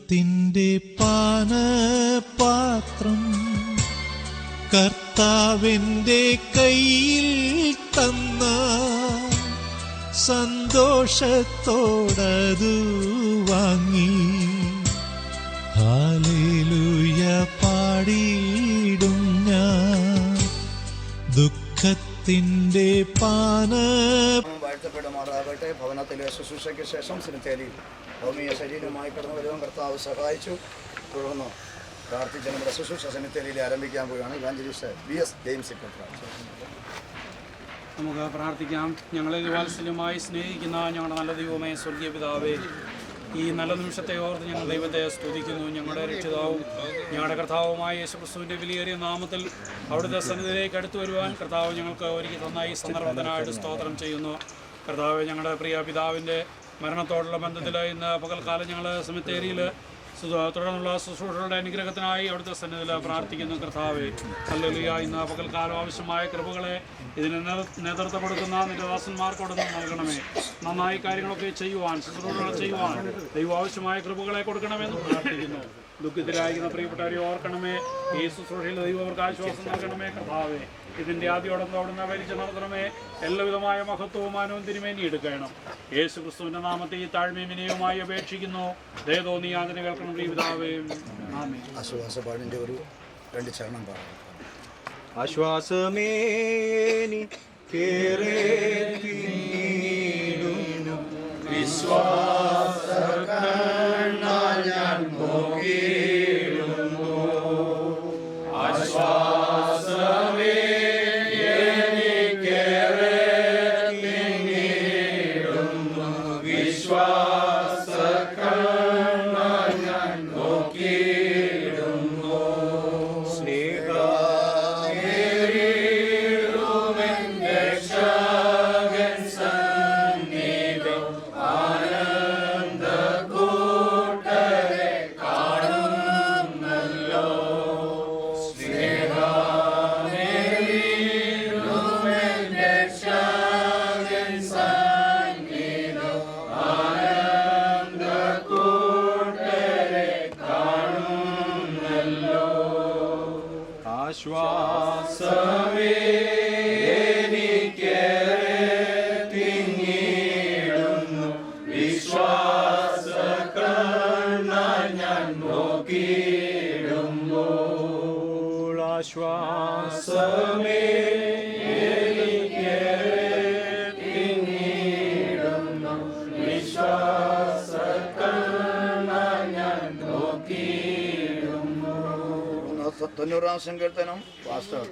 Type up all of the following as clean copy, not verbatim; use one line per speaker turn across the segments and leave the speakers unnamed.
ദുഃഖത്തിൻ്റെ പാനപാത്രം കർത്താവിൻ്റെ കയ്യിൽ തന്ന സന്തോഷത്തോടതു വാങ്ങി ഹല്ലേലൂയ പാടിയിടും ഞാൻ. ദുഃഖത്തിൻ്റെ
വാഴ്ത്തപ്പെടുമാറാകട്ടെ. ഭവനത്തിലെ ശുശ്രൂഷയ്ക്ക് ശേഷം സിനിത്തേരിയിൽ ഭൗമിക ശരീരമായി കടന്നു വരുവാൻ കർത്താവ് സഹായിച്ചു. തുടർന്ന് പ്രാർത്ഥിച്ച് നമ്മുടെ ശുശ്രൂഷ സിനിത്തേരിയിൽ ആരംഭിക്കാൻ പോവുകയാണ്. Evangelist BS James secretary.
നമുക്ക് പ്രാർത്ഥിക്കാം. ഞങ്ങളെ വാത്സല്യമായി സ്നേഹിക്കുന്ന ഞങ്ങളുടെ നല്ല ദൈവമേ, സ്വർഗീയ പിതാവേ, ഈ നല്ല നിമിഷത്തെ ഓർത്ത് ഞങ്ങൾ ദൈവത്തെ സ്തുതിക്കുന്നു. ഞങ്ങളുടെ രക്ഷിതാവും ഞങ്ങളുടെ കർത്താവുമായ യേശുക്രിസ്തുവിൻ്റെ വിലയേറിയ നാമത്തിൽ അവിടുത്തെ സന്നിധിയിലേക്ക് അടുത്തു വരുവാൻ കർത്താവ് ഞങ്ങൾക്ക് ഒരുക്കി തന്ന ഈ സന്ദർഭത്തിനായിട്ട് സ്തോത്രം ചെയ്യുന്നു. കർത്താവ്, ഞങ്ങളുടെ പ്രിയ പിതാവിൻ്റെ മരണത്തോടുള്ള ബന്ധത്തിൽ ഇന്ന് പകൽക്കാലം ഞങ്ങൾ സെമിത്തേരിയിൽ തുടർന്നുള്ള ശുശ്രൂഷകളുടെ അനുഗ്രഹത്തിനായി അവിടുത്തെ സന്നിധിയിൽ പ്രാർത്ഥിക്കുന്നു. കർത്താവേ, ഹല്ലേലൂയ, ഇന്ന് പകൽക്കാലം ആവശ്യമായ കൃപകളെ ഇതിന് നേതൃത്വം കൊടുക്കുന്ന നിന്റെ ദാസന്മാർക്കൊടുന്ന് നൽകണമേ. നന്നായി കാര്യങ്ങളൊക്കെ ചെയ്യുവാൻ, ശുശ്രൂഷകൾ ചെയ്യുവാൻ ദൈവം ആവശ്യമായ കൃപകളെ കൊടുക്കണമെന്ന് പ്രാർത്ഥിക്കുന്നു. ദുഃഖത്തിലായിരിക്കുന്ന പ്രിയപ്പെട്ടവരെ ഓർക്കണമേ. ഈ ശുശ്രൂഷയിൽ ദൈവം അവർക്ക് ആശ്വാസം നൽകണമേ. കർത്താവേ, ഇതിൻ്റെ ആദ്യോടൊന്നും അവിടുന്ന് ഭരിച്ച് നടത്തണമേ. എല്ലാവിധമായ മഹത്വവും മാനവും തിരുമേനി എടുക്കണം. യേശു ക്രിസ്തുവിൻ്റെ നാമത്തെ ഈ താഴ്മയും വിനയവുമായി അപേക്ഷിക്കുന്നു. ദയതോ നീ അതിനെ കേൾക്കണം പിതാവേ. ആമേൻ.
ആശ്വാസപാടിൻ്റെ ഒരു 2 ചരണം പാടാം.
ആശ്വാസമേനി വിശ്വാസകണ്ണാൽ ഞാൻ നോക്കിയിടുന്നു. ആശ്വാസമേ എനിക്കേറെ തിങ്ങിടുന്നു. വിശ്വാസകണ്ണാൽ ഞാൻ നോക്കിയിടുന്നു. ആശ്വാസമേ എനിക്കേറെ തിങ്ങിടുന്നു. വിശ്വാസകണ്ണാൽ ഞാൻ നോക്കിയിടുമ്പോൾ. ആശ്വാസമേ എനിക്കേറെ തിങ്ങിടുന്നു. വിശ്വാസകണ്ണാൽ ഞാൻ നോക്കിയിടുന്നു.
90-ാം സങ്കീർത്തനം പാസ്റ്റർ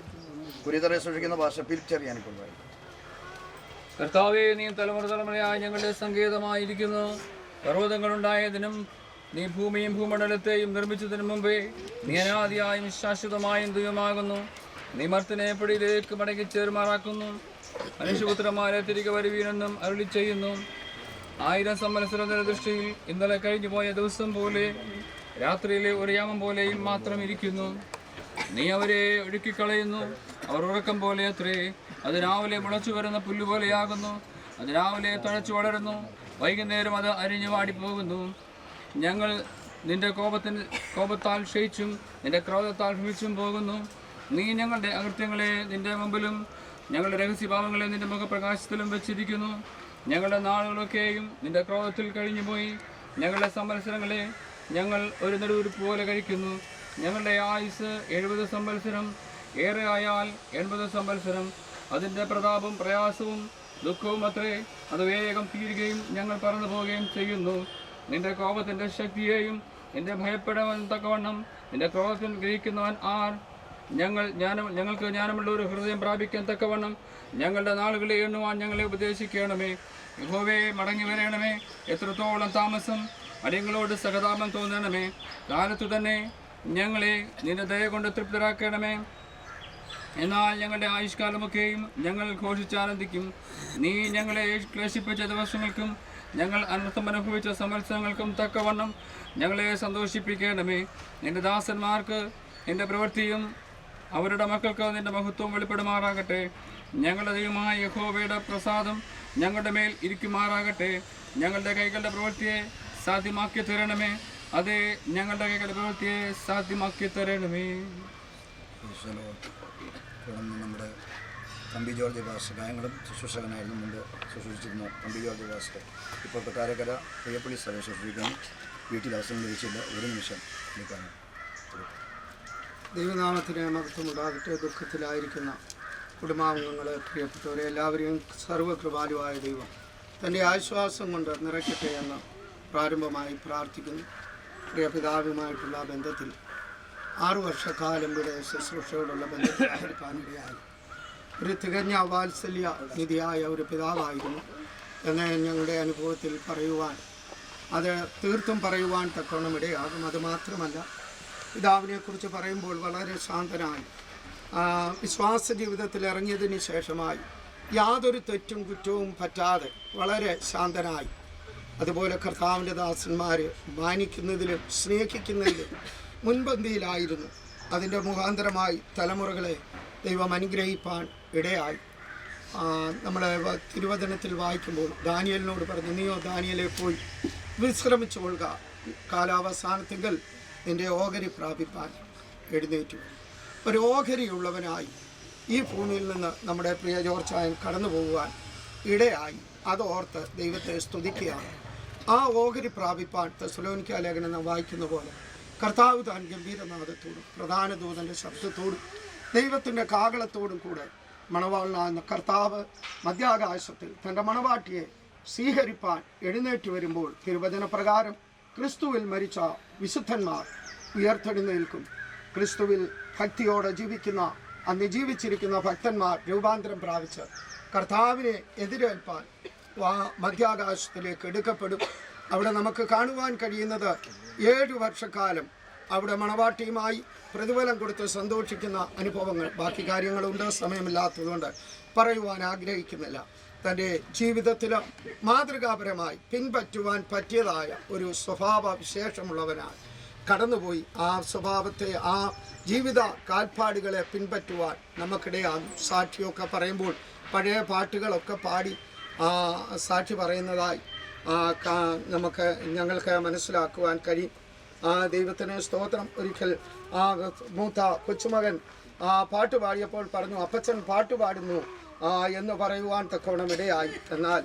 കുരിതറെ സൂക്ഷിക്കുന്ന ഭാഷ പിരിച്ചറിയാനിക്കൊണ്ടായി.
കർത്താവേ, നീ തലമുറ തലമുറയായി ഞങ്ങളുടെ സങ്കേതമായിരിക്കുന്നു. പർവ്വതങ്ങളുണ്ടായതിനും നീ ഭൂമിയും ഭൂമണ്ഡലത്തെയും നിർമ്മിച്ചതിനു മുമ്പേ നീ അനാദിയായും ശാശ്വതമായും ദൈവമാകുന്നു. നീ മർത്തിനെ പൊടിയിലേക്ക് മടക്കി ചേർമാറാക്കുന്നു. മനുഷ്യപുത്രന്മാരെ തിരികെ വരുവീനെന്നും അരുളി ചെയ്യുന്നു. 1000 സംവത്സരത്തിന്റെ ദൃഷ്ടിയിൽ ഇന്നലെ കഴിഞ്ഞു പോയ ദിവസം പോലെ രാത്രിയിലെ ഒരു യാമം പോലെയും മാത്രം ഇരിക്കുന്നു. നീ അവരെ ഒഴുക്കിക്കളയുന്നു. അവർ ഉറക്കം പോലെ അത്രേ. അത് രാവിലെ മുളച്ചു വരുന്ന പുല്ലുപോലെയാകുന്നു. അത് രാവിലെ തഴച്ചു വളരുന്നു. വൈകുന്നേരം അത് അരിഞ്ഞു വാടിപ്പോകുന്നു. ഞങ്ങൾ നിന്റെ കോപത്താൽ ക്ഷയിച്ചും നിന്റെ ക്രോധത്താൽ ഭ്രമിച്ചും പോകുന്നു. നീ ഞങ്ങളുടെ അകൃത്യങ്ങളെ നിന്റെ മുമ്പിലും ഞങ്ങളുടെ രഹസ്യഭാവങ്ങളെ നിന്റെ മുഖപ്രകാശത്തിലും വെച്ചിരിക്കുന്നു. ഞങ്ങളുടെ നാളുകളൊക്കെയും നിന്റെ ക്രോധത്തിൽ കഴിഞ്ഞുപോയി. ഞങ്ങളുടെ സംവത്സരങ്ങളെ ഞങ്ങൾ ഒരു നെടുവീർപ്പ് പോലെ കഴിക്കുന്നു. ഞങ്ങളുടെ ആയുസ് 70 സംവത്സരം, ഏറെ ആയാൽ 80 സംവത്സരം. അതിൻ്റെ പ്രതാപവും പ്രയാസവും ദുഃഖവും അത്രേ. അത് വേഗം തീരുകയും ഞങ്ങൾ പറന്നു പോവുകയും ചെയ്യുന്നു. നിന്റെ കോപത്തിൻ്റെ ശക്തിയെയും നിന്റെ ഭയപ്പെടാൻ തക്കവണ്ണം നിന്റെ ക്രോധത്തിൽ ഗ്രഹിക്കുന്നവൻ ആർ? ഞങ്ങൾക്ക് ജ്ഞാനമുള്ള ഒരു ഹൃദയം പ്രാപിക്കാൻ തക്കവണ്ണം ഞങ്ങളുടെ നാളുകളെ എണ്ണുവാൻ ഞങ്ങളെ ഉപദേശിക്കണമേ. യഹോവേ, മടങ്ങി വരണമേ. എത്രത്തോളം താമസം? അടിയങ്ങളോട് സഹതാപം തോന്നണമേ. കാലത്തു തന്നെ ഞങ്ങളെ നിന്റെ ദയ കൊണ്ട് തൃപ്തരാക്കണമേ. എന്നാൽ ഞങ്ങളുടെ ആയുഷ്കാലമൊക്കെയും ഞങ്ങൾ ഘോഷിച്ചാനന്ദിക്കും. നീ ഞങ്ങളെ ക്ലേശിപ്പിച്ച ദിവസങ്ങൾക്കും ഞങ്ങൾ അനർത്ഥം അനുഭവിച്ച സംവത്സരങ്ങൾക്കും തക്കവണ്ണം ഞങ്ങളെ സന്തോഷിപ്പിക്കണമേ. നിന്റെ ദാസന്മാർക്ക് നിന്റെ പ്രവൃത്തിയും അവരുടെ മക്കൾക്ക് നിന്റെ മഹത്വം വെളിപ്പെടുമാറാകട്ടെ. ഞങ്ങളുടെ ദൈവമായ യഹോവയുടെ പ്രസാദം ഞങ്ങളുടെ മേൽ ഇരിക്കുമാറാകട്ടെ. ഞങ്ങളുടെ കൈകളുടെ പ്രവൃത്തിയെ സാധ്യമാക്കി തരണമേ. അതെ ഞങ്ങളുടെ കൈകളുടെ സാധ്യമാക്കി തരണമേ.
തുടർന്ന് നമ്മുടെ തമ്പി ജോർജ് പാസ്റ്റർ ഗായങ്ങളും ശുശ്രൂഷകനായിരുന്നു മുമ്പ് ശുശ്രൂഷിച്ചിരുന്ന തമ്പി ജോർജ് പാസ്റ്റർ ഇപ്പോൾ കൊട്ടാരക്കര പ്രിയപ്പള്ളി സ്ഥലം ശുശ്രൂഷിക്കുന്നു. വീട്ടിൽ അവസരം ലഭിച്ചില്ല. ഒരു നിമിഷം നിൽക്കാനാണ്.
ദൈവനാമത്തിന് മഹത്വമുണ്ടാകട്ടെ. ദുഃഖത്തിലായിരിക്കുന്ന കുടുംബാംഗങ്ങളെ, പ്രിയപ്പെട്ടവരെ എല്ലാവരെയും സർവ്വകൃപാലുവായ ദൈവം തൻ്റെ ആശ്വാസം കൊണ്ട് നിറയ്ക്കട്ടെ എന്ന് പ്രാരംഭമായി പ്രാർത്ഥിക്കുന്നു. പ്രിയപിതാവുമായിട്ടുള്ള ബന്ധത്തിൽ 6 വർഷക്കാലം ഇവിടെ ശുശ്രൂഷയോടുള്ള ബന്ധത്തിലായിരിക്കാനിടയായി. ഒരു തികഞ്ഞ വാത്സല്യ നിധിയായ ഒരു പിതാവായിരുന്നു എന്ന് ഞങ്ങളുടെ അനുഭവത്തിൽ പറയുവാൻ, അത് തീർത്തും പറയുവാൻ തക്കവണ്ണം ഇടയാകും. അതുമാത്രമല്ല, പിതാവിനെക്കുറിച്ച് പറയുമ്പോൾ വളരെ ശാന്തനായി വിശ്വാസ ജീവിതത്തിൽ ഇറങ്ങിയതിന് ശേഷമായി യാതൊരു തെറ്റും കുറ്റവും പറ്റാതെ വളരെ ശാന്തനായി, അതുപോലെ കർത്താവിൻ്റെ ദാസന്മാർ മാനിക്കുന്നതിലും സ്നേഹിക്കുന്നതിലും മുൻപന്തിയിലായിരുന്നു. അതിൻ്റെ മുഖാന്തരമായി തലമുറകളെ ദൈവം അനുഗ്രഹിപ്പാൻ ഇടയായി. നമ്മൾ തിരുവചനത്തിൽ വായിക്കുമ്പോൾ ദാനിയേലിനോട് പറഞ്ഞു, നീയോ ദാനിയേലെ പോയി വിശ്രമിച്ചു കൊള്ളുക, കാലാവസാനത്തിങ്കൽ നിൻ്റെ ഓഹരി പ്രാപിപ്പാൻ എഴുന്നേറ്റു. ഒരു ഓഹരിയുള്ളവനായി ഈ ഭൂമിയിൽ നിന്ന് നമ്മുടെ പ്രിയ ജോർജായൻ കടന്നു പോകുവാൻ ഇടയായി. അതോർത്ത് ദൈവത്തെ സ്തുതിക്കുകയാണ്. ആ ഓഹരി പ്രാപിപ്പാൻ തെസ്സലോനിക്ക ലേഖനം നാം വായിക്കുന്ന പോലെ കർത്താവ് താൻ ഗംഭീരനാദത്തോടും പ്രധാന ദൂതൻ്റെ ശബ്ദത്തോടും ദൈവത്തിൻ്റെ കാഹളത്തോടും കൂടെ മണവാളനാകുന്ന കർത്താവ് മധ്യാകാശത്തിൽ തൻ്റെ മണവാട്ടിയെ സ്വീകരിപ്പാൻ എഴുന്നേറ്റ് വരുമ്പോൾ തിരുവചന പ്രകാരം ക്രിസ്തുവിൽ മരിച്ച വിശുദ്ധന്മാർ ഉയർത്തെഴുന്നേൽക്കും. ക്രിസ്തുവിൽ ഭക്തിയോടെ ജീവിക്കുന്ന, അന്ന് ജീവിച്ചിരിക്കുന്ന ഭക്തന്മാർ രൂപാന്തരം പ്രാപിച്ച് കർത്താവിനെ എതിരേൽപ്പാൻ മധ്യാകാശത്തിലേക്ക് എടുക്കപ്പെടും. അവിടെ നമുക്ക് കാണുവാൻ കഴിയുന്നത് 7 വർഷക്കാലം അവിടെ മണവാട്ടിയുമായി പ്രതിഫലം കൊടുത്ത് സന്തോഷിക്കുന്ന അനുഭവങ്ങൾ. ബാക്കി കാര്യങ്ങളുണ്ട്, സമയമില്ലാത്തതുകൊണ്ട് പറയുവാൻ ആഗ്രഹിക്കുന്നില്ല. തൻ്റെ ജീവിതത്തിൽ മാതൃകാപരമായി പിൻപറ്റുവാൻ പറ്റിയതായ ഒരു സ്വഭാവ വിശേഷമുള്ളവനാണ് കടന്നുപോയി. ആ സ്വഭാവത്തെ, ആ ജീവിത കാൽപ്പാടുകളെ പിൻപറ്റുവാൻ നമുക്കിടയാകും. സാക്ഷിയൊക്കെ പറയുമ്പോൾ പഴയ പാട്ടുകളൊക്കെ പാടി സാക്ഷി പറയുന്നതായി ഞങ്ങൾക്ക് മനസ്സിലാക്കുവാൻ കഴിയും. ദൈവത്തിന് സ്തോത്രം. ഒരിക്കൽ മൂത്ത കൊച്ചുമകൻ പാട്ട് പാടിയപ്പോൾ പറഞ്ഞു, അപ്പച്ചൻ പാട്ട് പാടുന്നു എന്ന് പറയുവാൻ തക്കവണ്ണം ഇടയായി. എന്നാൽ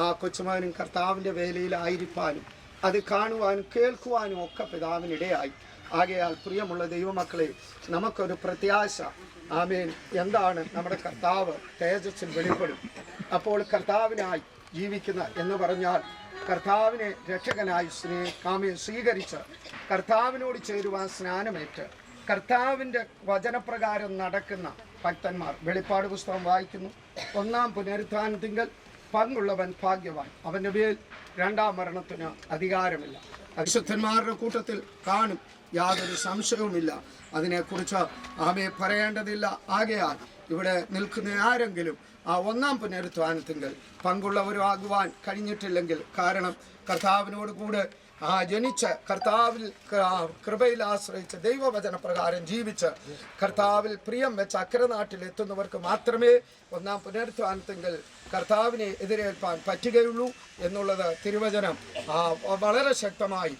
ആ കൊച്ചുമകനും കർത്താവിൻ്റെ വേലയിലായിരിക്കാനും അത് കാണുവാനും കേൾക്കുവാനും ഒക്കെ പിതാവിനിടയായി. ആകയാൽ പ്രിയമുള്ള ദൈവമക്കളെ, നമുക്കൊരു പ്രത്യാശ. ആമേൻ. എന്താണ്? നമ്മുടെ കർത്താവ് തേജസ്സിൽ വെളിപ്പെടും. അപ്പോൾ കർത്താവിനായി ജീവിക്കുന്ന എന്ന് പറഞ്ഞാൽ കർത്താവിനെ രക്ഷകനായി സ്വീകരിച്ച് കർത്താവിനോട് ചേരുവാൻ സ്നാനമേറ്റ് കർത്താവിൻ്റെ വചനപ്രകാരം നടക്കുന്ന ഭക്തന്മാർ. വെളിപ്പാട് പുസ്തകം വായിക്കുന്നു, 1-ാം പുനരുത്ഥാനത്തിങ്കൽ പങ്കുള്ളവൻ ഭാഗ്യവാൻ, അവൻ്റെ മേൽ 2-ാം മരണത്തിന് അധികാരമില്ല. വിശുദ്ധന്മാരുടെ കൂട്ടത്തിൽ കാണും, യാതൊരു സംശയവുമില്ല. അതിനെക്കുറിച്ച് പറയേണ്ടതില്ല. ആകയാൽ ഇവിടെ നിൽക്കുന്ന ആരെങ്കിലും ആ 1-ാം പുനരുത്ഥാനത്തിങ്കൽ പങ്കുള്ളവരാകുവാൻ കഴിഞ്ഞിട്ടില്ലെങ്കിൽ, കാരണം കർത്താവിനോട് കൂടെ ജനിച്ച് കർത്താവിൽ കൃപയിൽ ആശ്രയിച്ച് ദൈവവചന പ്രകാരം ജീവിച്ച് കർത്താവിൽ പ്രിയം വെച്ച് അക്കരനാട്ടിൽ എത്തുന്നവർക്ക് മാത്രമേ 1-ാം പുനരുത്ഥാനത്തിങ്കൽ കർത്താവിനെ എതിരേൽപ്പാൻ പറ്റുകയുള്ളൂ എന്നുള്ളത് തിരുവചനം വളരെ ശക്തമായി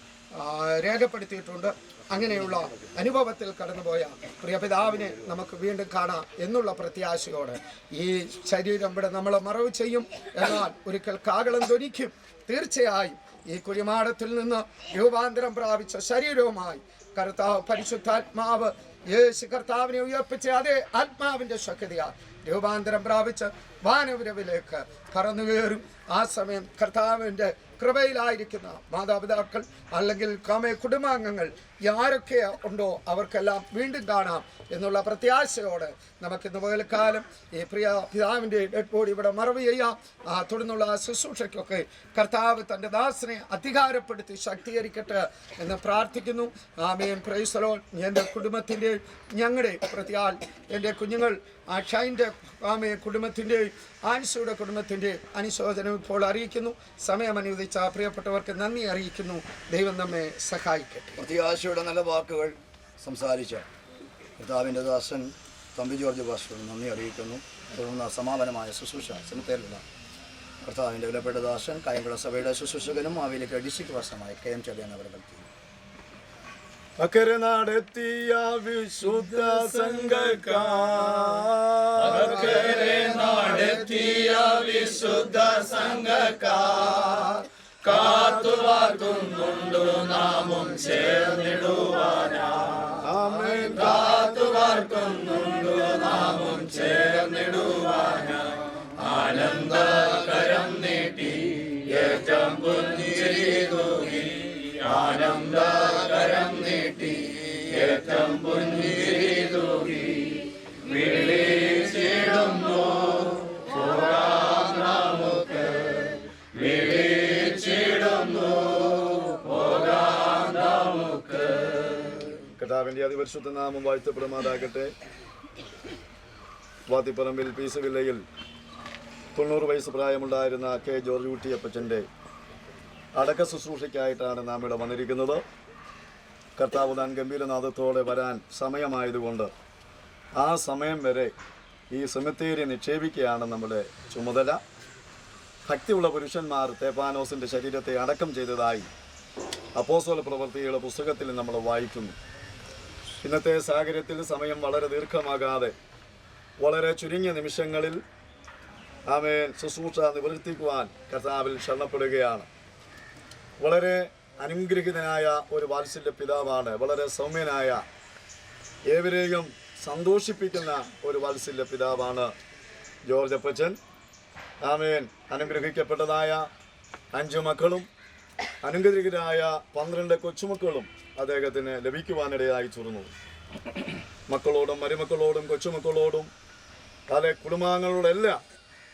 രേഖപ്പെടുത്തിയിട്ടുണ്ട്. അങ്ങനെയുള്ള അനുഭവത്തിൽ കടന്നുപോയ പ്രിയപിതാവിനെ നമുക്ക് വീണ്ടും കാണാം എന്നുള്ള പ്രത്യാശയോടെ ഈ ശരീരം ഇവിടെ നമ്മളെ മറവ് ചെയ്യും. എന്നാൽ ഒരിക്കൽ കാഹളം ധ്വനിക്കും. തീർച്ചയായും ഈ കുഴിമാടത്തിൽ നിന്ന് രൂപാന്തരം പ്രാപിച്ച ശരീരവുമായി കർത്താവ് പരിശുദ്ധാത്മാവ് യേശു കർത്താവിനെ ഉയർപ്പിച്ച അതേ ആത്മാവിൻ്റെ ശക്തിയാൽ രൂപാന്തരം പ്രാപിച്ച് വാനവിരവിലേക്ക് പറന്നു കയറും. ആ സമയം കർത്താവിൻ്റെ കൃപയിലായിരിക്കുന്ന മാതാപിതാക്കൾ അല്ലെങ്കിൽ കുടുംബാംഗങ്ങൾ ആരൊക്കെ ഉണ്ടോ അവർക്കെല്ലാം വീണ്ടും കാണാം എന്നുള്ള പ്രത്യാശയോടെ നമുക്കിന്ന് പകൽക്കാലം ഈ പ്രിയ പിതാവിൻ്റെ ഡെഡ് ബോഡി ഇവിടെ മറവ് ചെയ്യാം. തുടർന്നുള്ള ശുശ്രൂഷയ്ക്കൊക്കെ കർത്താവ് തൻ്റെ ദാസനെ അധികാരപ്പെടുത്തി ശക്തീകരിക്കട്ടെ എന്ന് പ്രാർത്ഥിക്കുന്നു. ആമേൻ. Praise the Lord. എൻ്റെ കുടുംബത്തിൻ്റെ, ഞങ്ങളുടെ പ്രതിയാൽ എൻ്റെ കുഞ്ഞുങ്ങൾ ഷൈൻ്റെ കുടുംബത്തിൻ്റെ, ആൻസിയുടെ കുടുംബത്തിൻ്റെ അനുശോചനം ഇപ്പോൾ അറിയിക്കുന്നു. സമയം അനുവദിച്ച പ്രിയപ്പെട്ടവർക്ക് നന്ദി അറിയിക്കുന്നു. ദൈവം നമ്മെ സഹായിക്കട്ടെ.
പ്രത്യാശയുടെ നല്ല വാക്കുകൾ സംസാരിച്ച കർത്താവിൻ്റെ ദാസൻ തമ്പി ജോർജ് പാസ്റ്ററിന് നന്ദി അറിയിക്കുന്നു. തുടർന്ന് സമാപനമായ ശുശ്രൂഷ സെമിത്തേരിലുള്ള കർത്താവിൻ്റെ വിലപ്പെട്ട ദാസൻ കായംകുളം സഭയുടെ ശുശ്രൂഷകനും മാവേലിക്കര ഡിസ്ട്രിക്ട് പാസ്റ്ററുമായ KM ചെറിയാൻ അവർ നൽകി. അക്കരെ നടത്തിയ വിശുദ്ധ സംഘക്കാർ,
അക്കരെ നടത്തിയ വിശുദ്ധ സംഘക്കാർ കാത്തുവാർക്കുന്നുണ്ടു നാമും ചേർന്നിടുവാനാ.
ആമേൻ.
കാത്തുവാർക്കുന്നുണ്ടു നാമും ചേർന്നിടുവാനാ. ആനന്ദകരം നീട്ടി ഏറ്റം പുഞ്ചിരി തൂകി, ആനന്ദകരം നീട്ടി ഏറ്റം പുഞ്ചിരി തൂകി വിളിച്ചിടുന്നു പോകാം നമുക്ക്, വിളിച്ചിടുന്നു പോകാം നമുക്ക്.
കർത്താവിന്റെ അതിപരിശുദ്ധ നാമം വാഴ്ത്തപ്പെടുമാറാകട്ടെ. വാത്തിപ്പറമ്പിൽ പീസ് വില്ലയിൽ 90 വയസ്സ് പ്രായമുണ്ടായിരുന്ന കെ ജോർജ് കുട്ടി അപ്പച്ചൻ്റെ അടക്ക ശുശ്രൂഷയ്ക്കായിട്ടാണ് നാം ഇവിടെ വന്നിരിക്കുന്നത്. കർത്താവ് താൻ ഗംഭീരനാഥത്തോടെ വരാൻ സമയമായതുകൊണ്ട് ആ സമയം വരെ ഈ സെമിത്തേരി നിക്ഷേപിക്കുകയാണ് നമ്മുടെ ചുമതല. ഭക്തിയുള്ള പുരുഷന്മാർ തേപ്പാനോസിൻ്റെ ശരീരത്തെ അടക്കം ചെയ്തതായി അപ്പോസ്തല പ്രവൃത്തിയുടെ പുസ്തകത്തിൽ നമ്മൾ വായിക്കുന്നു. ഇന്നത്തെ സാഹചര്യത്തിൽ സമയം വളരെ ദീർഘമാകാതെ വളരെ ചുരുങ്ങിയ നിമിഷങ്ങളിൽ ആമേൻ ശുശ്രൂഷ നിവർത്തിക്കുവാൻ കർത്താവിൽ ശരണപ്പെടുകയാണ്. വളരെ അനുഗ്രഹീതനായ ഒരു വാത്സല്യ പിതാവാണ്. വളരെ സൗമ്യനായ, ഏവരെയും സന്തോഷിപ്പിക്കുന്ന ഒരു വാത്സല്യ പിതാവാണ് ജോർജ് അപ്പച്ചൻ. ആമേൻ. അനുഗ്രഹിക്കപ്പെട്ടതായ 5 മക്കളും അനുഗ്രഹീതരായ 12 കൊച്ചുമക്കളും അദ്ദേഹത്തിന് ലഭിക്കുവാനിടയായി തീർന്നു. മക്കളോടും മരുമക്കളോടും കൊച്ചുമക്കളോടും അതേ കുടുംബാംഗങ്ങളോടെല്ലാം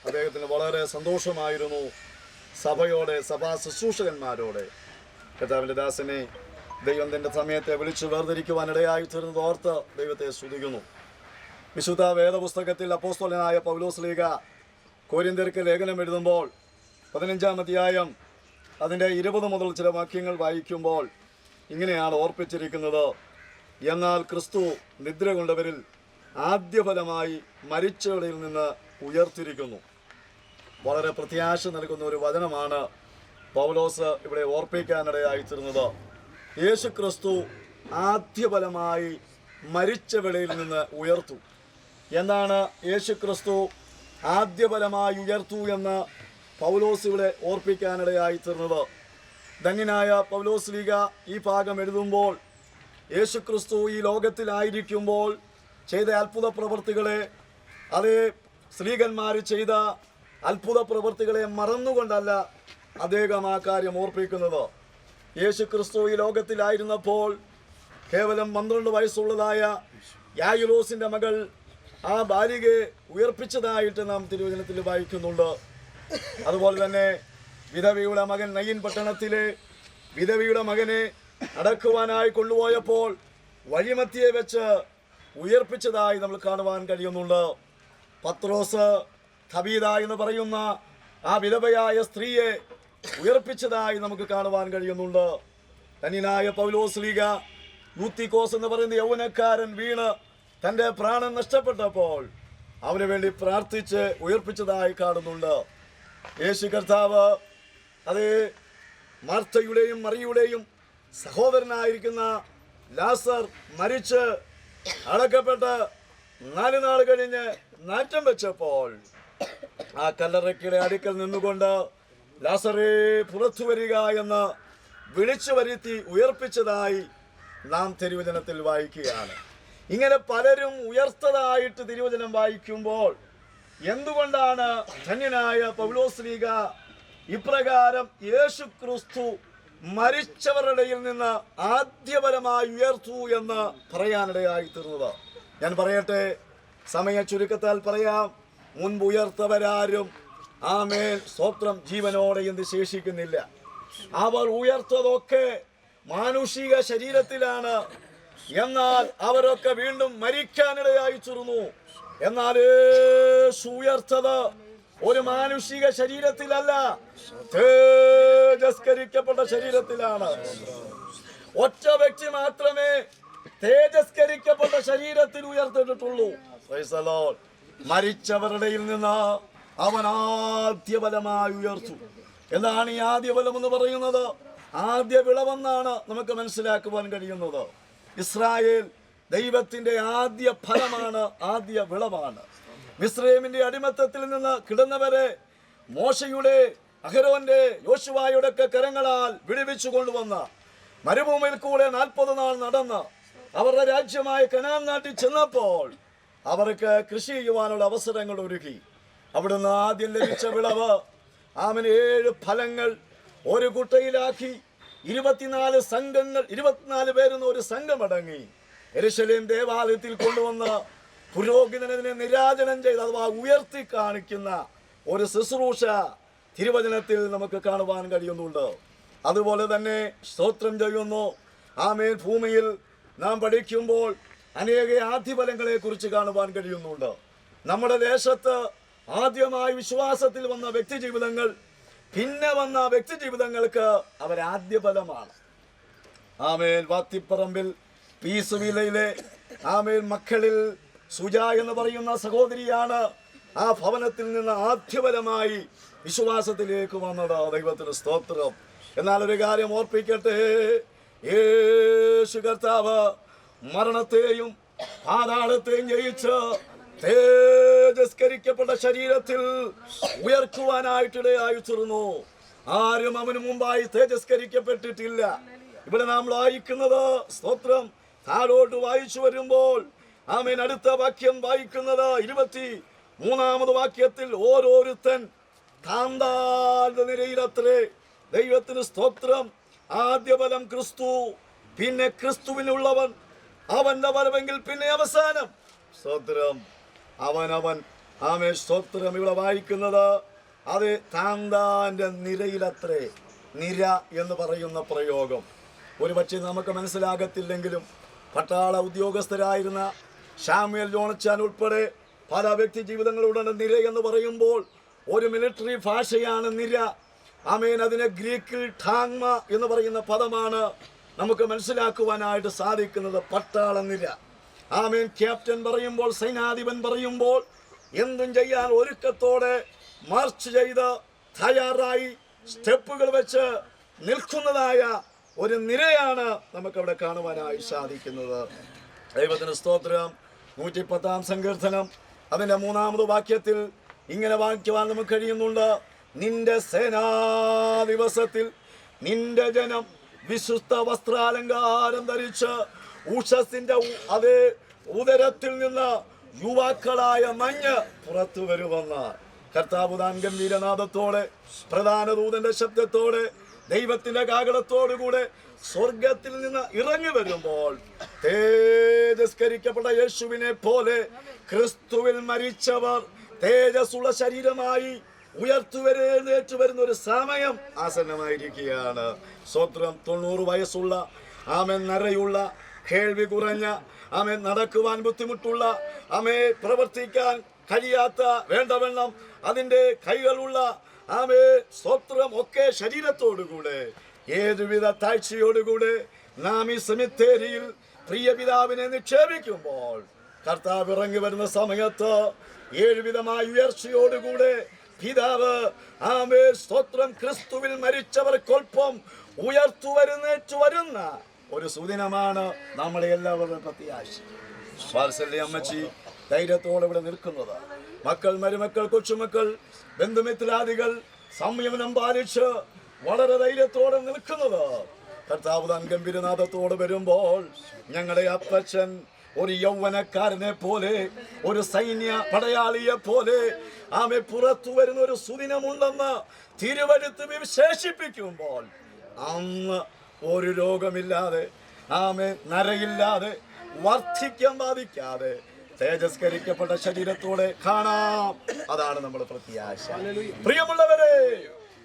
അദ്ദേഹത്തിന് വളരെ സന്തോഷമായിരുന്നു. സഭയോടെ, സഭാ ശുശ്രൂഷകന്മാരോടെ കർത്താവിൻ്റെ ദാസനെ ദൈവം തൻ്റെ സമയത്തെ വിളിച്ചു വേർതിരിക്കുവാനിടയായി തീർന്നത് ഓർത്ത് ദൈവത്തെ സ്തുതിക്കുന്നു. വിശുദ്ധ വേദപുസ്തകത്തിൽ അപ്പോസ്തലനായ പൗലോസ് ശ്ലീഹ കൊരിന്ത്യർക്ക് ലേഖനം എഴുതുമ്പോൾ 15-ാം അധ്യായം അതിൻ്റെ 20 മുതൽ ചില വാക്യങ്ങൾ വായിക്കുമ്പോൾ ഇങ്ങനെയാണ് ഓർപ്പിച്ചിരിക്കുന്നത്: എന്നാൽ ക്രിസ്തു നിദ്ര കൊണ്ടവരിൽ ആദ്യഫലമായി മരിച്ചവരിൽ നിന്ന് ഉയർത്തിരിക്കുന്നു. വളരെ പ്രത്യാശ നൽകുന്ന ഒരു വചനമാണ് പൗലോസ് ഇവിടെ ഓർപ്പിക്കാനിടയായിത്തീർന്നത്. യേശു ക്രിസ്തു ആദ്യഫലമായി മരിച്ചവരിൽ നിന്ന് ഉയർത്തു. എന്താണ് യേശു ക്രിസ്തു ആദ്യഫലമായി ഉയർത്തു എന്ന് പൗലോസ് ഇവിടെ ഓർപ്പിക്കാനിടയായിത്തീർന്നത്? ധന്യനായ പൗലോസ് ശ്ലീഹ ഈ ഭാഗം എഴുതുമ്പോൾ യേശു ക്രിസ്തു ഈ ലോകത്തിലായിരിക്കുമ്പോൾ ചെയ്ത അത്ഭുത പ്രവൃത്തികളെ, അതേ സ്ത്രീകന്മാർ ചെയ്ത അത്ഭുത പ്രവൃത്തികളെ മറന്നുകൊണ്ടല്ല അദ്ദേഹം ആ കാര്യം ഓർപ്പിക്കുന്നത്. യേശു ക്രിസ്തു ഈ ലോകത്തിലായിരുന്നപ്പോൾ കേവലം 12 വയസ്സുള്ളതായ യായിറോസിൻ്റെ മകൾ ആ ബാലികയെ ഉയർപ്പിച്ചതായിട്ട് നാം തിരുവചനത്തിൽ വായിക്കുന്നുണ്ട്. അതുപോലെ തന്നെ വിധവയുടെ മകൻ നയിൻ പട്ടണത്തിലെ വിധവയുടെ മകനെ അടക്കുവാനായി കൊണ്ടുപോയപ്പോൾ വഴിമധ്യേ വെച്ച് ഉയർപ്പിച്ചതായി നമ്മൾ കാണുവാൻ കഴിയുന്നുണ്ട്. പത്രോസ് തബീത എന്ന് പറയുന്ന ആ വിധവയായ സ്ത്രീയെ ഉയർപ്പിച്ചതായി നമുക്ക് കാണുവാൻ കഴിയുന്നുണ്ട്. ധന്യനായ പൗലോസ് ശ്ലീഹ യൂത്തിക്കോസ് എന്ന് പറയുന്ന യൗവനക്കാരൻ വീണ് തൻ്റെ പ്രാണൻ നഷ്ടപ്പെട്ടപ്പോൾ അവന് വേണ്ടി പ്രാർത്ഥിച്ച് ഉയർപ്പിച്ചതായി കാണുന്നുണ്ട്. യേശു കർത്താവ് അതേ മാർത്തയുടെയും മറിയുടെയും സഹോദരനായിരിക്കുന്ന ലാസർ മരിച്ച് അടക്കപ്പെട്ട് 4 നാൾ കഴിഞ്ഞ് നാറ്റം വെച്ചപ്പോൾ ആ കല്ലറയ്ക്കയുടെ അടുക്കൽ നിന്നുകൊണ്ട് ലാസറേ പുറത്തു വരിക എന്ന് വിളിച്ചു വരുത്തി ഉയർപ്പിച്ചതായി നാം തിരുവചനത്തിൽ വായിക്കുകയാണ്. ഇങ്ങനെ പലരും ഉയർത്തതായിട്ട് തിരുവചനം വായിക്കുമ്പോൾ എന്തുകൊണ്ടാണ് ധന്യനായ പൗലോസ് ശ്ലീഹ ഇപ്രകാരം യേശു ക്രിസ്തു മരിച്ചവരുടെയിൽ നിന്ന് ആദ്യഫലമായി ഉയർത്തു എന്ന് പറയാനിടയായി തീർന്നത്? ഞാൻ പറയട്ടെ, സമയ ചുരുക്കത്താൽ പറയാം. മുൻപ് ഉയർത്തവരാരും ആമേൻ സ്തോത്രം ജീവനോടെ എന്ത് ശേഷിക്കുന്നില്ല. അവർ ഉയർത്തതൊക്കെ മാനുഷിക ശരീരത്തിലാണ്. എന്നാൽ അവരൊക്കെ വീണ്ടും മരിക്കാനിടയായി തീർന്നു. എന്നാൽ യേശു ഉയർത്തത് ഒരു മാനുഷിക ശരീരത്തിലല്ല, തേജസ്കരിക്കപ്പെട്ട ശരീരത്തിലാണ്. ഒറ്റ വ്യക്തി മാത്രമേ തേജസ്കരിക്കപ്പെട്ട ശരീരത്തിൽ ഉയർത്തിട്ടുള്ളൂ. മരിച്ചവരുടെയിൽ നിന്ന് അവൻ ആദ്യഫലമായി ഉയർത്തു. എന്താണ് ഈ ആദ്യഫലം എന്ന് പറയുന്നത്? ആദ്യ വിളവെന്നാണ് നമുക്ക് മനസ്സിലാക്കുവാൻ കഴിയുന്നത്. ഇസ്രായേൽ ദൈവത്തിൻ്റെ ആദ്യ ഫലമാണ്, ആദ്യ വിളവാണ്. മിസ്രൈമിന്റെ അടിമത്തത്തിൽ നിന്ന് കിടന്നവരെ മോശയുടെ, അഹരോന്റെ, യോശുവായുടെ ഒക്കെ കരങ്ങളാൽ വിടുവിച്ചു കൊണ്ടുവന്ന മരുഭൂമിയിൽ കൂടെ 40 നാൾ നടന്ന് അവരുടെ രാജ്യമായ കനാൻ നാട്ടിൽ ചെന്നപ്പോൾ അവർക്ക് കൃഷി ചെയ്യുവാനുള്ള അവസരങ്ങൾ ഒരുക്കി. അവിടുന്ന് ആദ്യം ലഭിച്ച വിളവ് 7 ഫലങ്ങൾ ഒരു കുട്ടയിലാക്കി 24 സംഘങ്ങൾ, 24 പേരുന്ന ഒരു സംഘമടങ്ങി യെരൂശലേം ദേവാലയത്തിൽ കൊണ്ടുവന്ന് പുരോഹിതനെ നിരാജനം ചെയ്ത് അഥവാ ഉയർത്തി കാണിക്കുന്ന ഒരു ശുശ്രൂഷ തിരുവചനത്തിൽ നമുക്ക് കാണുവാൻ കഴിയുന്നുണ്ട്. അതുപോലെ തന്നെ സ്തോത്രം ചെയ്യുന്നു. ആമേൻ. ഭൂമിയിൽ നാം പഠിക്കുമ്പോൾ അനേക ആദ്യഫലങ്ങളെ കുറിച്ച് കാണുവാൻ കഴിയുന്നുണ്ട്. നമ്മുടെ ദേശത്ത് ആദ്യമായി വിശ്വാസത്തിൽ വന്ന വ്യക്തി ജീവിതങ്ങൾ, പിന്നെ വന്ന വ്യക്തി ജീവിതങ്ങൾക്ക് അവരാദ്യഫലമാണ്. ആമേൻ. വാത്തിപ്പറമ്പിൽ പീസ് വിലയിലെ ആമേൻ മക്കളിൽ സുജ എന്ന് പറയുന്ന സഹോദരിയാണ് ആ ഭവനത്തിൽ നിന്ന് ആദ്യഫലമായി വിശ്വാസത്തിലേക്ക് വന്നത്. ദൈവത്തിന് സ്തോത്രം. എന്നാൽ ഒരു കാര്യം ഓർപ്പിക്കട്ടെ, യേശു കർത്താവ് മരണത്തെയും പാതാളത്തെയും ജയിച്ച് തേജസ്കരിക്കപ്പെട്ട ശരീരത്തിൽ ഉയർത്തുവാനായിട്ടിടയായി തീർന്നു. ആരും അവന് മുമ്പായി തേജസ്കരിക്കപ്പെട്ടിട്ടില്ല. ഇവിടെ നാം വായിക്കുന്നത്, സ്തോത്രം, താഴോട്ട് വായിച്ചു വരുമ്പോൾ ആമേൻ അടുത്ത വാക്യം വായിക്കുന്നത് 23-ാമത് വാക്യത്തിൽ ഓരോരുത്തൻ താന്താന്റെ നിരയിലത്രേ. ദൈവത്തിന് സ്തോത്രം. ആദ്യഫലം ക്രിസ്തു, പിന്നെ ക്രിസ്തുവിനുള്ളവൻ, അവന്റെ വരവെങ്കിൽ പിന്നെ അവസാനം. സ്തോത്രം. അവനവൻ. ആമേൻ. സ്തോത്രം. ഇവിടെ വായിക്കുന്നത് അത് താന്താന്റെ നിരയിലത്രേ. നിര എന്ന് പറയുന്ന പ്രയോഗം ഒരുപക്ഷെ നമുക്ക് മനസ്സിലാകത്തില്ലെങ്കിലും പട്ടാള ഉദ്യോഗസ്ഥരായിരുന്ന ശാമുവേൽ ജോണച്ചാൻ ഉൾപ്പെടെ പല വ്യക്തി ജീവിതങ്ങളുടെ നിര എന്ന് പറയുമ്പോൾ ഒരു മിലിറ്ററി ഭാഷയാണ് നിര. ആമേൻ. അതിനെ ഗ്രീക്കിൽ ഠാങ്മ എന്ന് പറയുന്ന പദമാണ് നമുക്ക് മനസ്സിലാക്കുവാനായിട്ട് സാധിക്കുന്നത്. പട്ടാള നിര. ആമേൻ. ക്യാപ്റ്റൻ പറയുമ്പോൾ, സൈനാധിപൻ പറയുമ്പോൾ എന്തും ചെയ്യാൻ ഒരുക്കത്തോടെ മാർച്ച് ചെയ്ത് തയ്യാറായി സ്റ്റെപ്പുകൾ വെച്ച് നിൽക്കുന്നതായ ഒരു നിരയാണ് നമുക്കവിടെ കാണുവാനായി സാധിക്കുന്നത്. ദൈവത്തിന് സ്തോത്രം. 110-ാം സങ്കീർത്തനം അതിൻ്റെ 3-ാമത് വാക്യത്തിൽ ഇങ്ങനെ വായിക്കുവാൻ നമുക്ക് കഴിയുന്നുണ്ട്. നിന്റെ സേനാ ദിവസത്തിൽ നിന്റെ ജനം വിശുദ്ധ വസ്ത്രാലങ്കാരം ധരിച്ച് ഉഷസിന്റെ അതേ ഉദരത്തിൽ നിന്ന് യുവാക്കളായ മഞ്ഞ് പുറത്തു വരുമെന്ന കർത്താവ് താൻ ഗംഭീരനാദത്തോടെ, പ്രധാന ദൂതന്റെ ശബ്ദത്തോടെ, ദൈവത്തിന്റെ കാഹളത്തോടുകൂടെ സ്വർഗത്തിൽ നിന്ന് ഇറങ്ങി വരുമ്പോൾ തേജസ്കരിക്കപ്പെട്ട യേശുവിനെ പോലെ ക്രിസ്തുവിൽ മരിച്ചവർ തേജസ്സുള്ള ശരീരമായി ഉയർത്തുവരേറ്റു വരുന്ന ഒരു സമയം ആസന്നമായിരിക്കുകയാണ്. സ്വത്രം. 90 വയസ്സുള്ള, ആമേൻ, നരയുള്ള, കേൾവി കുറഞ്ഞ, ആമേൻ, നടക്കുവാൻ ബുദ്ധിമുട്ടുള്ള, ആമേൻ, പ്രവർത്തിക്കാൻ കഴിയാത്ത, വേണ്ടവണ്ണം അതിൻ്റെ കൈകളുള്ള, ആമേൻ, സ്വത്രം ഒക്കെ ശരീരത്തോടുകൂടെ ഏതുവിധ താഴ്ചയോടുകൂടെ നാം ഈ സെമിത്തേരിയിൽ പ്രിയ പിതാവിനെ നിക്ഷേപിക്കുമ്പോൾ കർത്താവ് ഇറങ്ങി വരുന്ന സമയത്ത് 7 വിധമായ ഉയർച്ചയോടുകൂടെ പിതാവ്, ആമേൻ, സ്തോത്രം, ക്രിസ്തുവിൽ മരിച്ചവർക്കൊപ്പം ഉയർത്തുവരുന്നേറ്റു വരുന്ന ഒരു സുദിനമാണ് നമ്മുടെ എല്ലാവരുടെ പ്രത്യാശ. വാത്സല്യ അമ്മച്ചി ധൈര്യത്തോടെ ഇവിടെ നിൽക്കുന്നത്, മക്കൾ, മരുമക്കൾ, കൊച്ചുമക്കൾ, ബന്ധുമിത്രാദികൾ സംയമനം പാലിച്ച് വളരെ ധൈര്യത്തോടെ നിൽക്കുന്നത് കർത്താവ് താൻ ഗംഭീരനാഥത്തോടെ വരുമ്പോൾ ഞങ്ങളുടെ അപ്പച്ചൻ ഒരു യൗവനക്കാരനെ പോലെ, ഒരു സൈന്യ പടയാളിയെ പോലെ ആമെ പുറത്തു വരുന്ന ഒരു സുദിനമുണ്ടെന്ന് തിരുവഴുത്ത് വിശേഷിപ്പിക്കുമ്പോൾ അന്ന് ഒരു രോഗമില്ലാതെ, ആമെ, നരയില്ലാതെ, വർദ്ധിക്കാൻ ബാധിക്കാതെ തേജസ്കരിക്കപ്പെട്ട ശരീരത്തോടെ കാണാം. അതാണ് നമ്മുടെ പ്രത്യാശ. പ്രിയമുള്ളവരെ,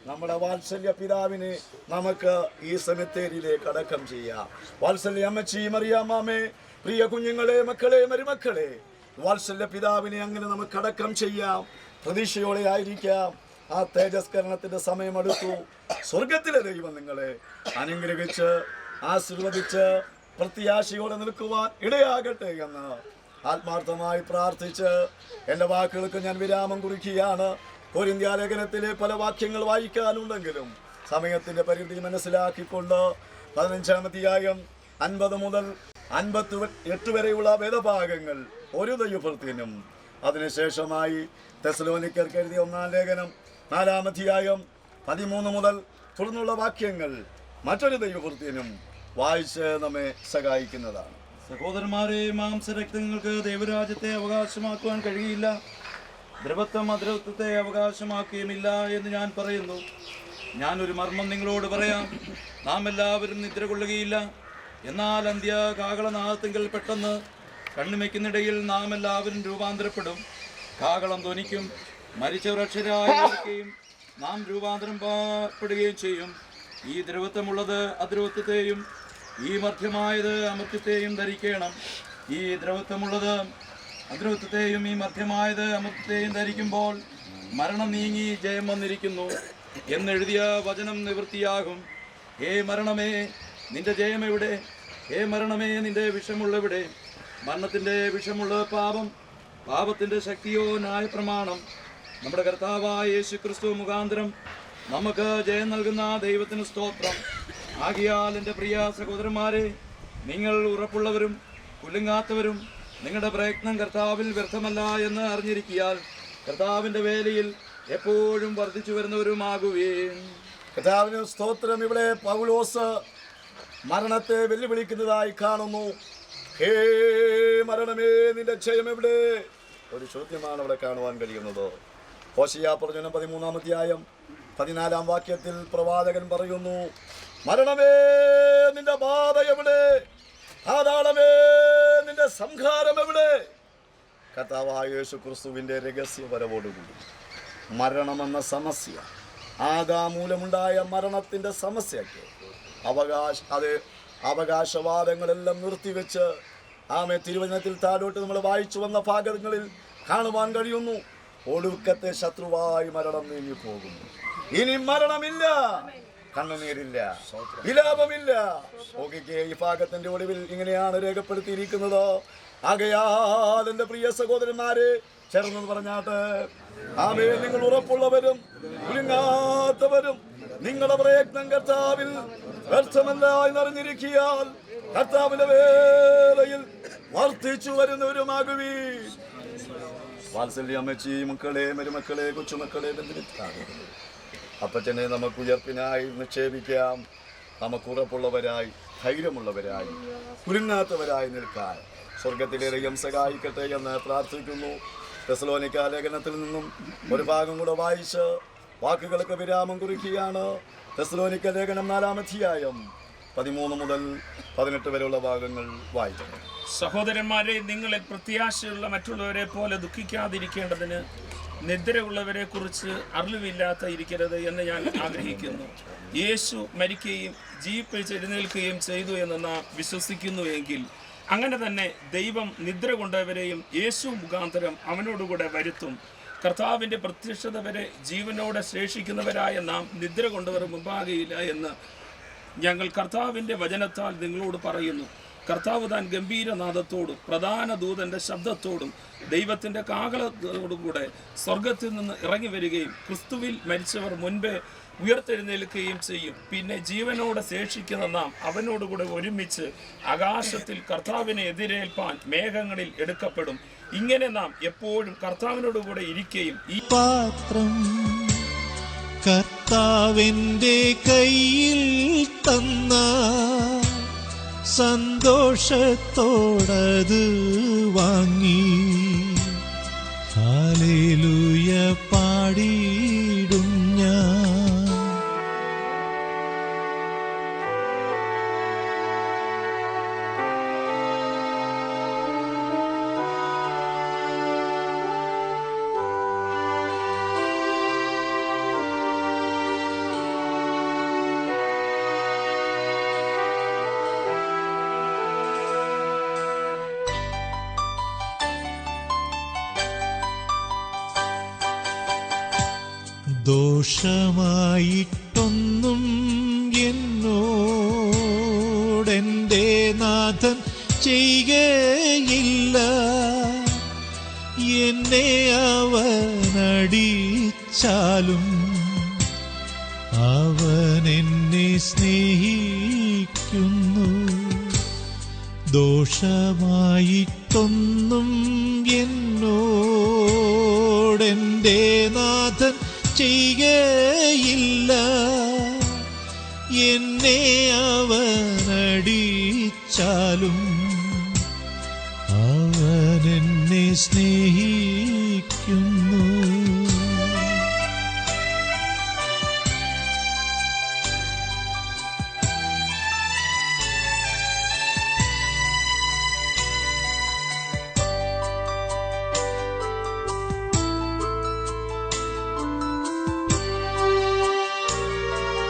നമ്മുടെ വാത്സല്യ പിതാവിനെ നമുക്ക് ഈ സെമിത്തേരിയിലേക്ക് അടക്കം ചെയ്യാം. വാത്സല്യ അമ്മച്ചി, മറിയാമ്മേ, പ്രിയ കുഞ്ഞുങ്ങളെ, മക്കളെ, മരുമക്കളെ, വാത്സല്യ പിതാവിനെ അങ്ങനെ നമുക്ക് അടക്കം ചെയ്യാം. പ്രതീക്ഷയോടെ ആയിരിക്കാം. ആ തേജസ്കരണത്തിന്റെ സമയമെടുത്തു. സ്വർഗത്തിലെ ദൈവം നിങ്ങളെ അനുഗ്രഹിച്ച് ആശീർവദിച്ച് പ്രത്യാശയോടെ നിൽക്കുവാൻ ഇടയാകട്ടെ എന്ന് ആത്മാർത്ഥമായി പ്രാർത്ഥിച്ച് എൻ്റെ വാക്കുകൾക്ക് ഞാൻ വിരാമം കുറിക്കുകയാണ്. കൊരിന്ത്യ ലേഖനത്തിലെ പല വാക്യങ്ങൾ വായിക്കാനുണ്ടെങ്കിലും സമയത്തിൻ്റെ പരിധി മനസ്സിലാക്കിക്കൊണ്ട് 15-ാം അധ്യായം 50 മുതൽ 58 വരെയുള്ള വേദഭാഗങ്ങൾ ഒരു ദൈവഭൃത്യനും, അതിനുശേഷമായി തെസ്സലോനിക്കർക്ക് എഴുതിയ 1-ാം ലേഖനം 4-ാം അധ്യായം 13 മുതൽ തുടർന്നുള്ള വാക്യങ്ങൾ മറ്റൊരു ദൈവഭൃത്യനും വായിച്ച് നമ്മെ സഹായിക്കുന്നതാണ്.
സഹോദരന്മാരെ, മാംസരക്തങ്ങൾക്ക് ദൈവരാജ്യത്തെ അവകാശമാക്കുവാൻ കഴിയില്ല, ദ്രവത്വം അദ്രവത്വത്തെ അവകാശമാക്കുകയുമില്ല എന്ന് ഞാൻ പറയുന്നു. ഞാനൊരു മർമ്മം നിങ്ങളോട് പറയാം. നാം എല്ലാവരും നിദ്ര കൊള്ളുകയില്ല, എന്നാൽ കാഹളനാദത്തിങ്കൽ പെട്ടെന്ന് കണ്ണുമയ്ക്കുന്നിടയിൽ നാം എല്ലാവരും രൂപാന്തരപ്പെടും. കാഹളം ധ്വനിക്കും, മരിച്ചവർ അക്ഷരായിരിക്കുകയും നാം രൂപാന്തരപ്പെടുകയും ചെയ്യും. ഈ ദ്രവത്വമുള്ളത് അദ്രവത്വത്തെയും ഈ മധ്യമായത് അമർത്യത്തെയും ധരിക്കണം. ഈ ദ്രവത്വമുള്ളത് അദ്രവത്വത്തെയും ഈ മധ്യമായത് അമർത്യത്തെയും ധരിക്കുമ്പോൾ മരണം നീങ്ങി ജയം വന്നിരിക്കുന്നു എന്നെഴുതിയ വചനം നിവൃത്തിയാകും. ഹേ മരണമേ, നിന്റെ ജയം എവിടെ? ഹേ മരണമേ, നിന്റെ വിഷമുള്ളെവിടെ? മരണത്തിൻ്റെ വിഷമുള്ള പാപം, പാപത്തിൻ്റെ ശക്തിയോ ന്യായപ്രമാണം. നമ്മുടെ കർത്താവായ യേശു ക്രിസ്തു മുഖാന്തരം നമുക്ക് ജയം നൽകുന്ന ദൈവത്തിന് സ്തോത്രം. ആകിയാൽ എൻ്റെ പ്രിയ സഹോദരന്മാരെ, നിങ്ങൾ ഉറപ്പുള്ളവരും കുലുങ്ങാത്തവരും നിങ്ങളുടെ പ്രയത്നം കർത്താവിൽ വ്യർത്ഥമല്ല എന്ന് അറിഞ്ഞിരിക്കിയാൽ കർത്താവിൻ്റെ വേലയിൽ എപ്പോഴും വർദ്ധിച്ചു വരുന്നവരുമാകുകയും.
കർത്താവിന് സ്തോത്രം. ഇവിടെ പൗലോസ് മരണത്തെ വെല്ലുവിളിക്കുന്നതായി കാണുന്നു. ഹേ മരണമേ, നിന്റെ ജയം എവിടെ? ഒരു ചോദ്യമാണ് അവിടെ കാണുവാൻ കഴിയുന്നത്. ഹോശയ്യാ പ്രവചനം 13-ാം അധ്യായം 14-ാം വാക്യത്തിൽ പ്രവാചകൻ പറയുന്നു, മരണമേ, നിന്റെ ബാധ എവിടെ? പാതാളമേ, നിന്റെ സംഹാരം എവിടെ? കർത്താവായ യേശു ക്രിസ്തുവിൻ്റെ രഹസ്യവരവോടുകൂടി മരണമെന്ന സമസ്യ, ആദാമൂലമുണ്ടായ മരണത്തിൻ്റെ സമസ്യയ്ക്ക് അവകാശവാദങ്ങളെല്ലാം നിർത്തിവെച്ച് ആമേ തിരുവചനത്തിൽ താഴോട്ട് നമ്മൾ വായിച്ചു വന്ന ഭാഗങ്ങളിൽ കാണുവാൻ കഴിയുന്നു. ഒടുക്കത്തെ ശത്രുവായി മരണം നീങ്ങിപ്പോകുന്നു. ഇനി മരണമില്ല, കണ്ണുനീരില്ല, വിലാപമില്ല. നോക്കിക്കേ, ഈ ഭാഗത്തിന്റെ ഒടുവിൽ ഇങ്ങനെയാണ് രേഖപ്പെടുത്തിയിരിക്കുന്നത്. ആകയാൽ എൻ്റെ പ്രിയ സഹോദരന്മാരെ, ചേർന്ന് പറഞ്ഞാട്ട് ആമേ, നിങ്ങൾ ഉറപ്പുള്ളവരും കുലുങ്ങാത്തവരും നിങ്ങളുടെ പ്രയത്നം കർത്താവിൽ വ്യർത്ഥമല്ല എന്നറിഞ്ഞിരിക്കിയാൽ കർത്താവിന്റെ വേലയിൽ വർദ്ധിച്ചു വരുന്നവരുമാകുവീൻ. വാത്സല്യ അമ്മച്ചി, മക്കളെ, മരുമക്കളെ, കൊച്ചുമക്കളെ, അപ്പച്ചനെ നമുക്ക് ഉയർപ്പിനായി നിക്ഷേപിക്കാം. നമുക്ക് ഉറപ്പുള്ളവരായി, ധൈര്യമുള്ളവരായി, കുലുങ്ങാത്തവരായി നിൽക്കാൻ സ്വർഗത്തിലെ ദൈവം സഹായിക്കട്ടെ എന്ന് പ്രാർത്ഥിക്കുന്നു. തെസ്സലോനിക്ക ലേഖനത്തിൽ നിന്നും ഒരു ഭാഗം കൂടെ വായിച്ച് വാക്കുകൾക്ക് വിരാമം കുറിക്കുകയാണ്. തെസ്സലോനിക്ക ലേഖനം 4-ാം അധ്യായം 13 മുതൽ 18 വരെയുള്ള ഭാഗങ്ങൾ വായിക്കണം.
സഹോദരന്മാരെ, നിങ്ങളെ പ്രത്യാശയുള്ള മറ്റുള്ളവരെ പോലെ ദുഃഖിക്കാതിരിക്കേണ്ടതിന് നിദ്രയുള്ളവരെ കുറിച്ച് അറിവില്ലാത്ത ഇരിക്കരുത് എന്ന് ഞാൻ ആഗ്രഹിക്കുന്നു. യേശു മരിക്കുകയും ജീവിപ്പിച്ച് എഴുന്നേൽക്കുകയും ചെയ്തു എന്ന് നാം വിശ്വസിക്കുന്നുവെങ്കിൽ അങ്ങനെ തന്നെ ദൈവം നിദ്ര കൊണ്ടവരെയും യേശു മുഖാന്തരം അവനോടുകൂടെ വരുത്തും. കർത്താവിൻ്റെ പ്രത്യക്ഷത വരെ ജീവനോടെ ശേഷിക്കുന്നവരായ നാം നിദ്ര കൊണ്ടവർ മുമ്പാകെയില്ല എന്ന് ഞങ്ങൾ കർത്താവിൻ്റെ വചനത്താൽ നിങ്ങളോട് പറയുന്നു. കർത്താവ് താൻ ഗംഭീരനാദത്തോടും പ്രധാന ദൂതൻ്റെ ശബ്ദത്തോടും ദൈവത്തിൻ്റെ കാഹളത്തോടും കൂടെ സ്വർഗത്തിൽ നിന്ന് ഇറങ്ങി വരികയും ക്രിസ്തുവിൽ മരിച്ചവർ മുൻപേ ഉയർത്തെഴുന്നേൽക്കുകയും ചെയ്യും. പിന്നെ ജീവനോടെ ശേഷിക്കുന്ന നാം അവനോടുകൂടെ ഒരുമിച്ച് ആകാശത്തിൽ കർത്താവിനെ എതിരേൽപ്പാൻ മേഘങ്ങളിൽ എടുക്കപ്പെടും. ഇങ്ങനെ നാം എപ്പോഴും കർത്താവിനോടുകൂടെ ഇരിക്കുകയും ഈ
പാത്രം കർത്താവിൻ്റെ കയ്യിൽ തന്ന സന്തോഷത്തോടത് വാങ്ങി ഹല്ലേലൂയ പാടിയിടും ഞാൻ. ദോഷമായിട്ടൊന്നും എന്നോടെൻ്റെ നാഥൻ ചെയ്യുകയില്ല. എന്നെ അവനടിച്ചാലും അവൻ എന്നെ സ്നേഹിക്കുന്നു. ദോഷമായിട്ടൊന്നും എന്നോടെൻ്റെ നാഥൻ ചെയ്യുകയില്ല. എന്നെ അവനടിച്ചാലും അവനെന്നെ സ്നേഹി